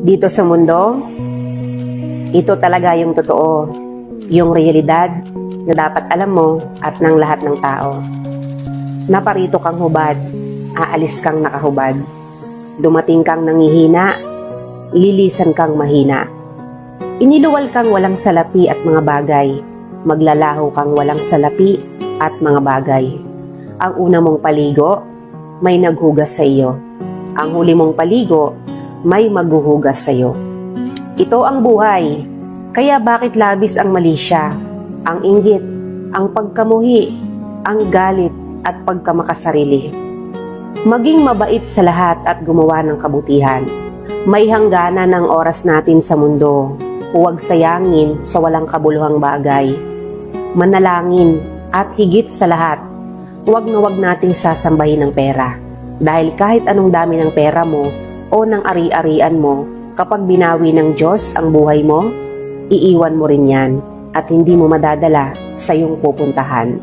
Dito sa mundo, ito talaga yung totoo, yung realidad na dapat alam mo at ng lahat ng tao. Naparito kang hubad, aalis kang nakahubad. Dumating kang nangihina, lilisan kang mahina. Iniluwal kang walang salapi at mga bagay, maglalaho kang walang salapi at mga bagay. Ang una mong paligo, may naghugas sa iyo. Ang huli mong paligo, may maghuhugas sa iyo. Ito ang buhay, kaya bakit labis ang mali siya, ang inggit, ang pagkamuhi, ang galit at pagkamakasarili. Maging mabait sa lahat at gumawa ng kabutihan. May hangganan ng oras natin sa mundo. Huwag sayangin sa walang kabuluhang bagay. Manalangin at higit sa lahat, huwag na huwag nating sasambahin ng pera. Dahil kahit anong dami ng pera mo o ng ari-arian mo, kapag binawi ng Diyos ang buhay mo, iiwan mo rin yan at hindi mo madadala sa iyong pupuntahan.